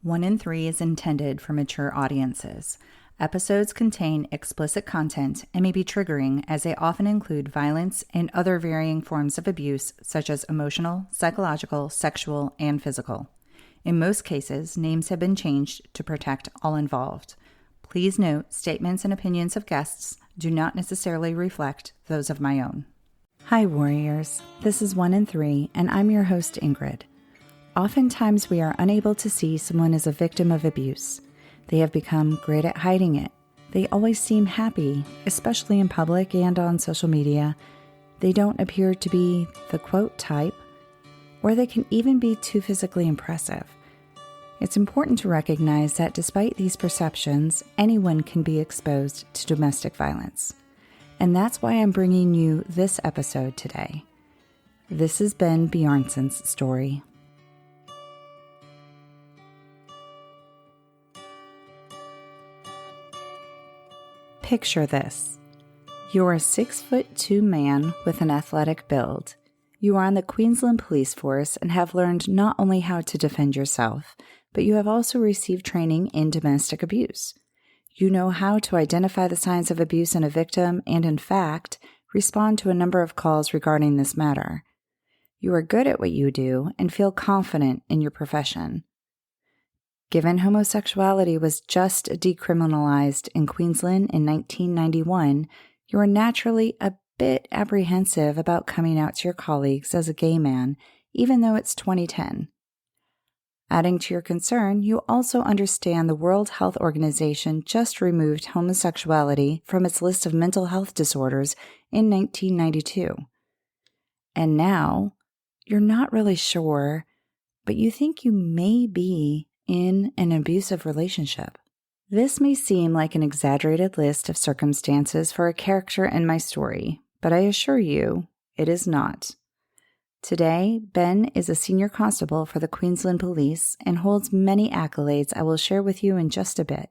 1 in 3 is intended for mature audiences. Episodes contain explicit content and may be triggering as they often include violence and other varying forms of abuse such as emotional, psychological, sexual, and physical. In most cases, names have been changed to protect all involved. Please note, statements and opinions of guests do not necessarily reflect those of my own. Hi, warriors. This is 1 in 3, and I'm your host, Ingrid. Oftentimes, we are unable to see someone as a victim of abuse. They have become great at hiding it. They always seem happy, especially in public and on social media. They don't appear to be the quote type, or they can even be too physically impressive. It's important to recognize that despite these perceptions, anyone can be exposed to domestic violence. And that's why I'm bringing you this episode today. This is Ben Bjarneson's story. Picture this. You're a 6'2" man with an athletic build. You are on the Queensland Police Force and have learned not only how to defend yourself, but you have also received training in domestic abuse. You know how to identify the signs of abuse in a victim and, in fact, respond to a number of calls regarding this matter. You are good at what you do and feel confident in your profession. Given homosexuality was just decriminalized in Queensland in 1991, you are naturally a bit apprehensive about coming out to your colleagues as a gay man, even though it's 2010. Adding to your concern, you also understand the World Health Organization just removed homosexuality from its list of mental health disorders in 1992. And now, you're not really sure, but you think you may be in an abusive relationship. This may seem like an exaggerated list of circumstances for a character in my story, but I assure you, it is not. Today, Ben is a senior constable for the Queensland Police and holds many accolades I will share with you in just a bit.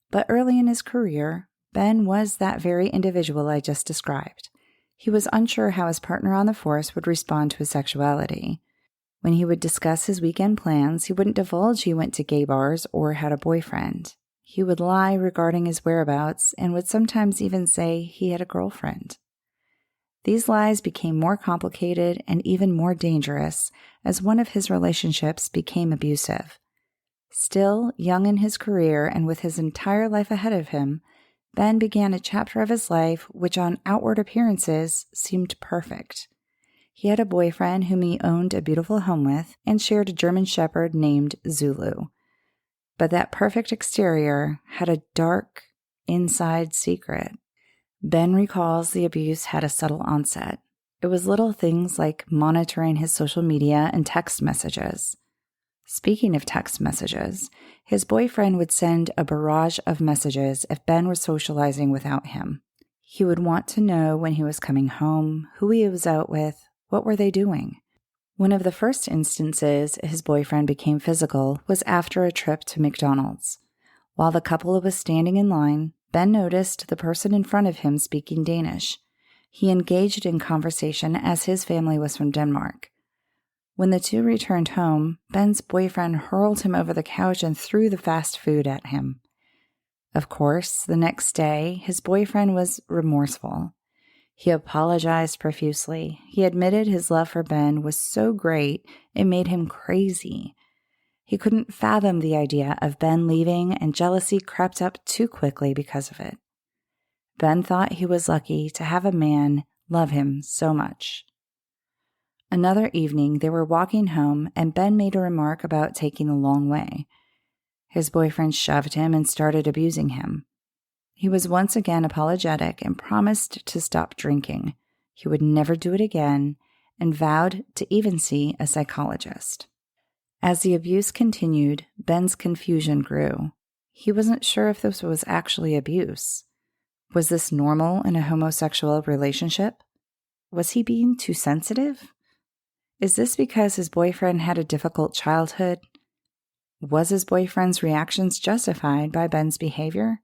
But early in his career, Ben was that very individual I just described. He was unsure how his partner on the force would respond to his sexuality. When he would discuss his weekend plans, he wouldn't divulge he went to gay bars or had a boyfriend. He would lie regarding his whereabouts and would sometimes even say he had a girlfriend. These lies became more complicated and even more dangerous as one of his relationships became abusive. Still young in his career and with his entire life ahead of him, Ben began a chapter of his life which on outward appearances seemed perfect. He had a boyfriend whom he owned a beautiful home with and shared a German shepherd named Zulu. But that perfect exterior had a dark, inside secret. Ben recalls the abuse had a subtle onset. It was little things like monitoring his social media and text messages. Speaking of text messages, his boyfriend would send a barrage of messages if Ben was socializing without him. He would want to know when he was coming home, who he was out with, what were they doing? One of the first instances his boyfriend became physical was after a trip to McDonald's. While the couple was standing in line, Ben noticed the person in front of him speaking Danish. He engaged in conversation as his family was from Denmark. When the two returned home, Ben's boyfriend hurled him over the couch and threw the fast food at him. Of course, the next day, his boyfriend was remorseful. He apologized profusely. He admitted his love for Ben was so great it made him crazy. He couldn't fathom the idea of Ben leaving, and jealousy crept up too quickly because of it. Ben thought he was lucky to have a man love him so much. Another evening, they were walking home, and Ben made a remark about taking the long way. His boyfriend shoved him and started abusing him. He was once again apologetic and promised to stop drinking. He would never do it again and vowed to even see a psychologist. As the abuse continued, Ben's confusion grew. He wasn't sure if this was actually abuse. Was this normal in a homosexual relationship? Was he being too sensitive? Is this because his boyfriend had a difficult childhood? Was his boyfriend's reactions justified by Ben's behavior?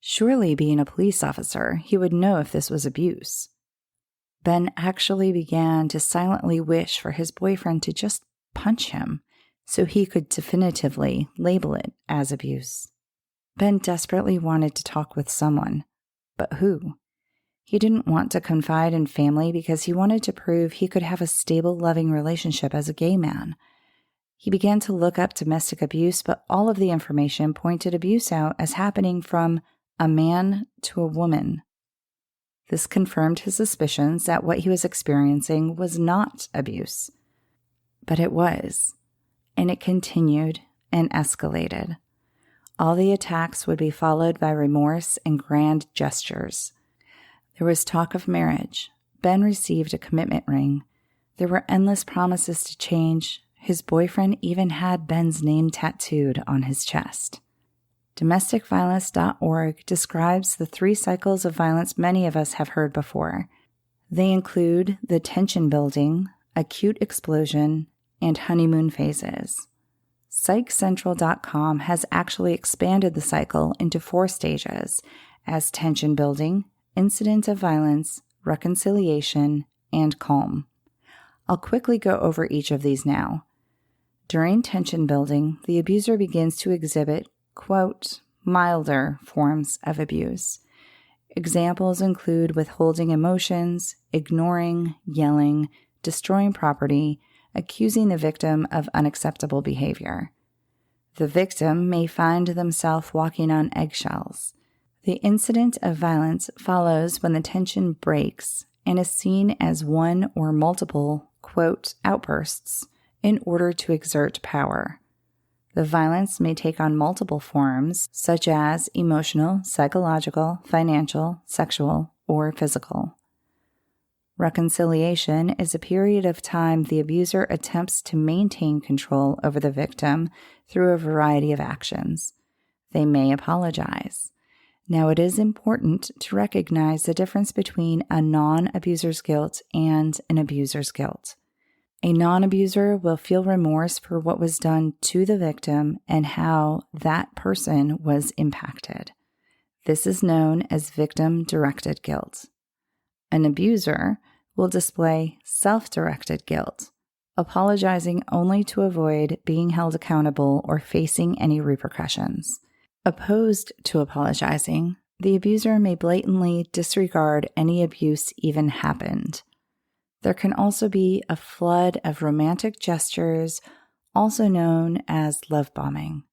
Surely, being a police officer, he would know if this was abuse. Ben actually began to silently wish for his boyfriend to just punch him, so he could definitively label it as abuse. Ben desperately wanted to talk with someone, but who? He didn't want to confide in family because he wanted to prove he could have a stable, loving relationship as a gay man. He began to look up domestic abuse, but all of the information pointed abuse out as happening from a man to a woman. This confirmed his suspicions that what he was experiencing was not abuse. But it was, and it continued and escalated. All the attacks would be followed by remorse and grand gestures. There was talk of marriage. Ben received a commitment ring. There were endless promises to change. His boyfriend even had Ben's name tattooed on his chest. DomesticViolence.org describes the 3 cycles of violence many of us have heard before. They include the tension building, acute explosion, and honeymoon phases. psychcentralcom has actually expanded the cycle into 4 stages as tension building, incident of violence, reconciliation, and calm. I'll quickly go over each of these now. During tension building, the abuser begins to exhibit, quote, milder forms of abuse. Examples include withholding emotions, ignoring, yelling, destroying property, accusing the victim of unacceptable behavior. The victim may find themselves walking on eggshells. The incident of violence follows when the tension breaks and is seen as one or multiple, quote, outbursts in order to exert power. The violence may take on multiple forms, such as emotional, psychological, financial, sexual, or physical. Reconciliation is a period of time the abuser attempts to maintain control over the victim through a variety of actions. They may apologize. Now, it is important to recognize the difference between a non-abuser's guilt and an abuser's guilt. A non-abuser will feel remorse for what was done to the victim and how that person was impacted. This is known as victim-directed guilt. An abuser will display self-directed guilt, apologizing only to avoid being held accountable or facing any repercussions. Opposed to apologizing, the abuser may blatantly disregard any abuse even happened. There can also be a flood of romantic gestures, also known as love bombing.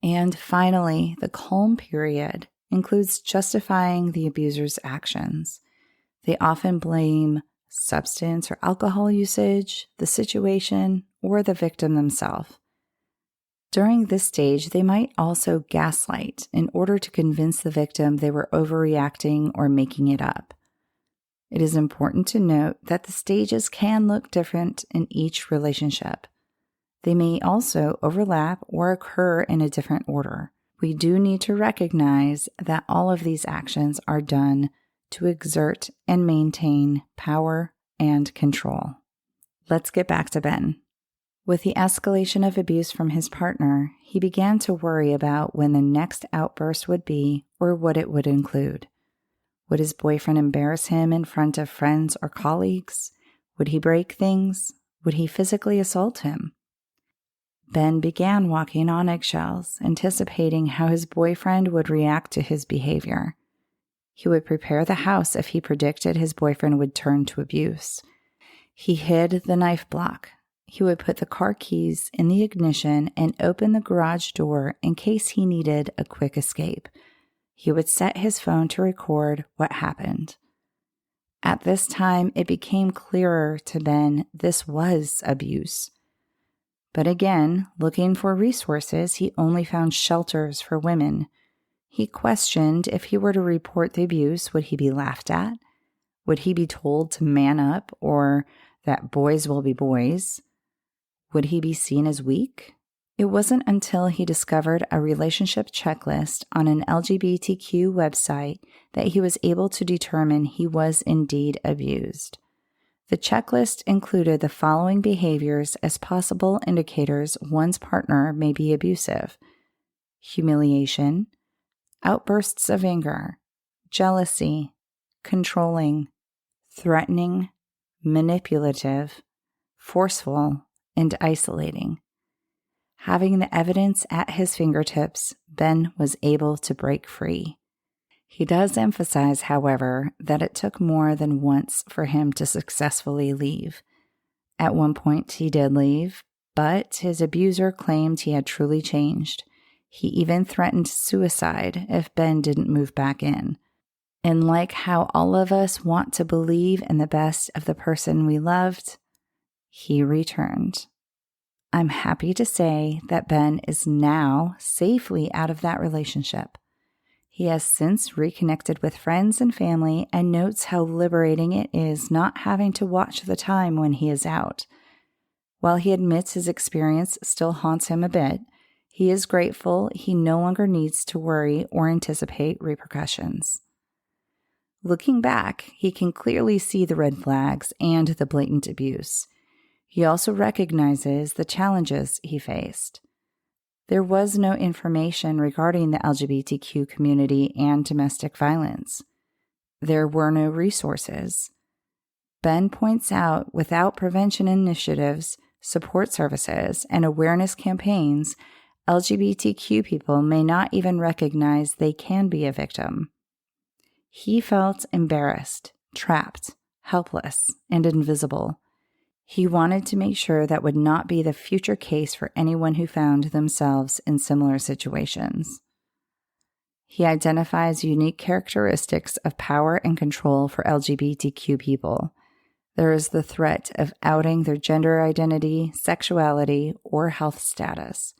And finally, the calm period includes justifying the abuser's actions. They often blame substance or alcohol usage, the situation, or the victim themselves. During this stage, they might also gaslight in order to convince the victim they were overreacting or making it up. It is important to note that the stages can look different in each relationship. They may also overlap or occur in a different order. We do need to recognize that all of these actions are done to exert and maintain power and control. Let's get back to Ben. With the escalation of abuse from his partner, he began to worry about when the next outburst would be or what it would include. Would his boyfriend embarrass him in front of friends or colleagues? Would he break things? Would he physically assault him? Ben began walking on eggshells, anticipating how his boyfriend would react to his behavior. He would prepare the house if he predicted his boyfriend would turn to abuse. He hid the knife block. He would put the car keys in the ignition and open the garage door in case he needed a quick escape. He would set his phone to record what happened. At this time, it became clearer to Ben this was abuse. But again, looking for resources, he only found shelters for women. He questioned if he were to report the abuse, would he be laughed at? Would he be told to man up or that boys will be boys? Would he be seen as weak? It wasn't until he discovered a relationship checklist on an LGBTQ website that he was able to determine he was indeed abused. The checklist included the following behaviors as possible indicators one's partner may be abusive: humiliation, outbursts of anger, jealousy, controlling, threatening, manipulative, forceful, and isolating. Having the evidence at his fingertips, Ben was able to break free. He does emphasize, however, that it took more than once for him to successfully leave. At one point, he did leave, but his abuser claimed he had truly changed. He even threatened suicide if Ben didn't move back in. And like how all of us want to believe in the best of the person we loved, he returned. I'm happy to say that Ben is now safely out of that relationship. He has since reconnected with friends and family and notes how liberating it is not having to watch the time when he is out. While he admits his experience still haunts him a bit, he is grateful he no longer needs to worry or anticipate repercussions. Looking back, he can clearly see the red flags and the blatant abuse. He also recognizes the challenges he faced. There was no information regarding the LGBTQ community and domestic violence. There were no resources. Ben points out without prevention initiatives, support services, and awareness campaigns, LGBTQ people may not even recognize they can be a victim. He felt embarrassed, trapped, helpless, and invisible. He wanted to make sure that would not be the future case for anyone who found themselves in similar situations. He identifies unique characteristics of power and control for LGBTQ people. There is the threat of outing their gender identity, sexuality, or health status,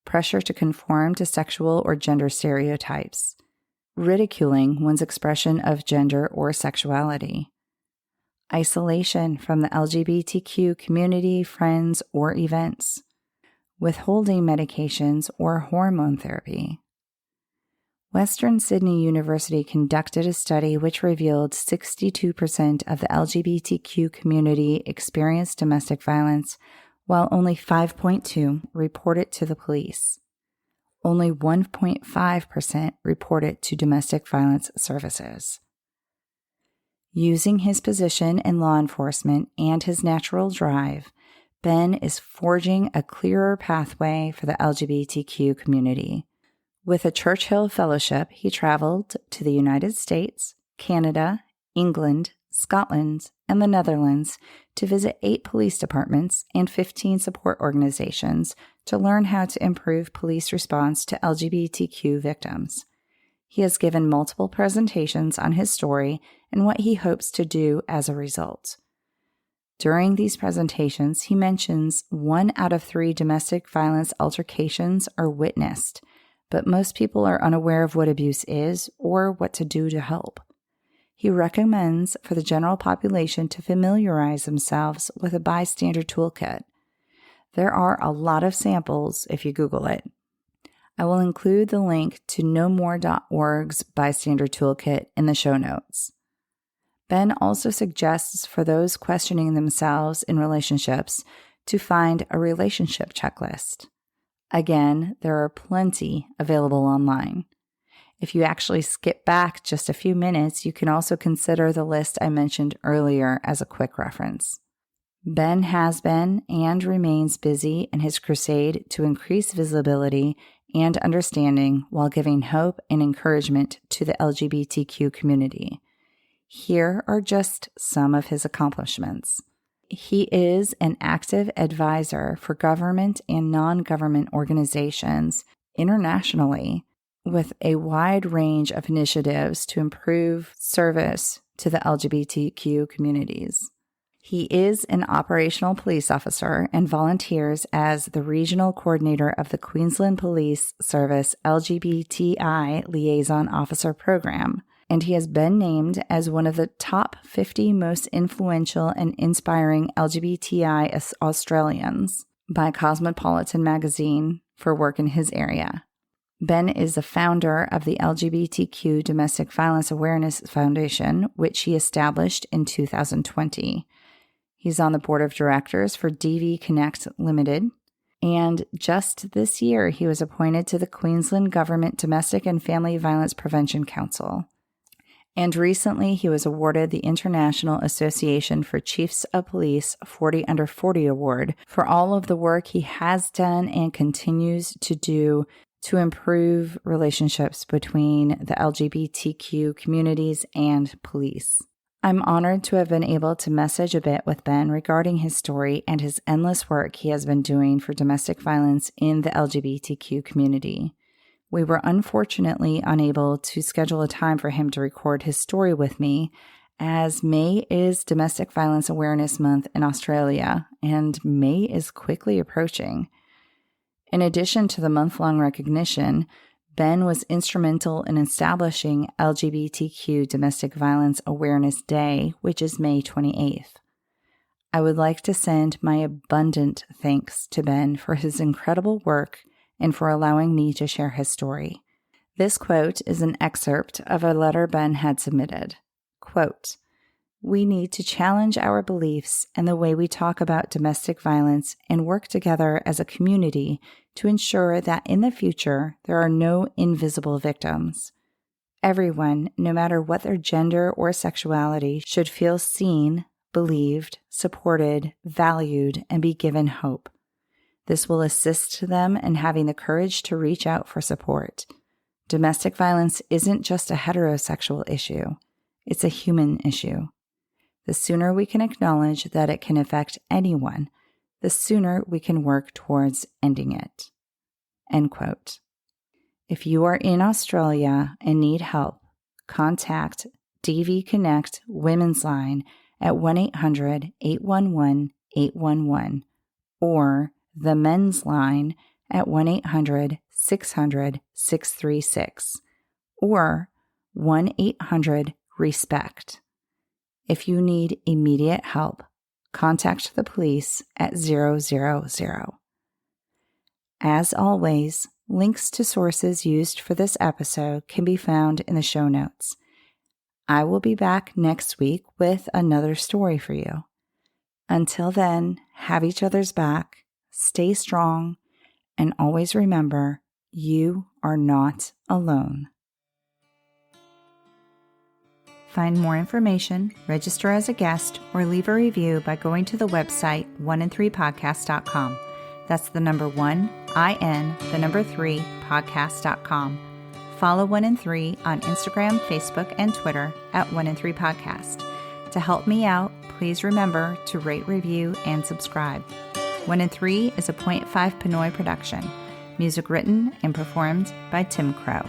pressure to conform to sexual or gender stereotypes, ridiculing one's expression of gender or sexuality, isolation from the LGBTQ community, friends, or events, withholding medications or hormone therapy. Western Sydney University conducted a study which revealed 62% of the LGBTQ community experienced domestic violence, while only 5.2% report it to the police. Only 1.5% report it to domestic violence services. Using his position in law enforcement and his natural drive, Ben is forging a clearer pathway for the LGBTQ community. With a Churchill Fellowship, he traveled to the United States, Canada, England, Scotland, and the Netherlands to visit 8 police departments and 15 support organizations to learn how to improve police response to LGBTQ victims. He has given multiple presentations on his story and what he hopes to do as a result. During these presentations, he mentions 1 out of 3 domestic violence altercations are witnessed, but most people are unaware of what abuse is or what to do to help. He recommends for the general population to familiarize themselves with a bystander toolkit. There are a lot of samples if you Google it. I will include the link to nomore.org's bystander toolkit in the show notes. Ben also suggests for those questioning themselves in relationships to find a relationship checklist. Again, there are plenty available online. If you actually skip back just a few minutes, you can also consider the list I mentioned earlier as a quick reference. Ben has been and remains busy in his crusade to increase visibility and understanding while giving hope and encouragement to the LGBTQ community. Here are just some of his accomplishments. He is an active advisor for government and non-government organizations internationally with a wide range of initiatives to improve service to the LGBTQ communities. He is an operational police officer and volunteers as the regional coordinator of the Queensland Police Service LGBTI Liaison Officer Program, and he has been named as one of the top 50 most influential and inspiring LGBTI Australians by Cosmopolitan magazine for work in his area. Ben is the founder of the LGBTQ Domestic Violence Awareness Foundation, which he established in 2020. He's on the board of directors for DV Connect Limited, and just this year he was appointed to the Queensland Government Domestic and Family Violence Prevention Council. And recently, he was awarded the International Association for Chiefs of Police 40 Under 40 Award for all of the work he has done and continues to do to improve relationships between the LGBTQ communities and police. I'm honored to have been able to message a bit with Ben regarding his story and his endless work he has been doing for domestic violence in the LGBTQ community. We were unfortunately unable to schedule a time for him to record his story with me, as May is Domestic Violence Awareness Month in Australia, and May is quickly approaching. In addition to the month-long recognition, Ben was instrumental in establishing LGBTQ Domestic Violence Awareness Day, which is May 28th. I would like to send my abundant thanks to Ben for his incredible work and for allowing me to share his story. This quote is an excerpt of a letter Ben had submitted. Quote, "We need to challenge our beliefs and the way we talk about domestic violence and work together as a community to ensure that in the future there are no invisible victims. Everyone, no matter what their gender or sexuality, should feel seen, believed, supported, valued, and be given hope. This will assist them in having the courage to reach out for support. Domestic violence isn't just a heterosexual issue. It's a human issue. The sooner we can acknowledge that it can affect anyone, the sooner we can work towards ending it." End quote. If you are in Australia and need help, contact DV Connect Womensline at 1-800-811-811 or the Men's Line at 1-800-600-636 or 1-800-RESPECT. If you need immediate help, contact the police at 000. As always, links to sources used for this episode can be found in the show notes. I will be back next week with another story for you. Until then, have each other's back, stay strong, and always remember, you are not alone. Find more information, register as a guest, or leave a review by going to the website 1in3podcast.com. That's the number 1, IN, the number 3, podcast.com. Follow 1in3 on Instagram, Facebook, and Twitter at 1in3podcast. To help me out, please remember to rate, review, and subscribe. 1in3 is a .5 Pinoy production. Music written and performed by Tim Crow.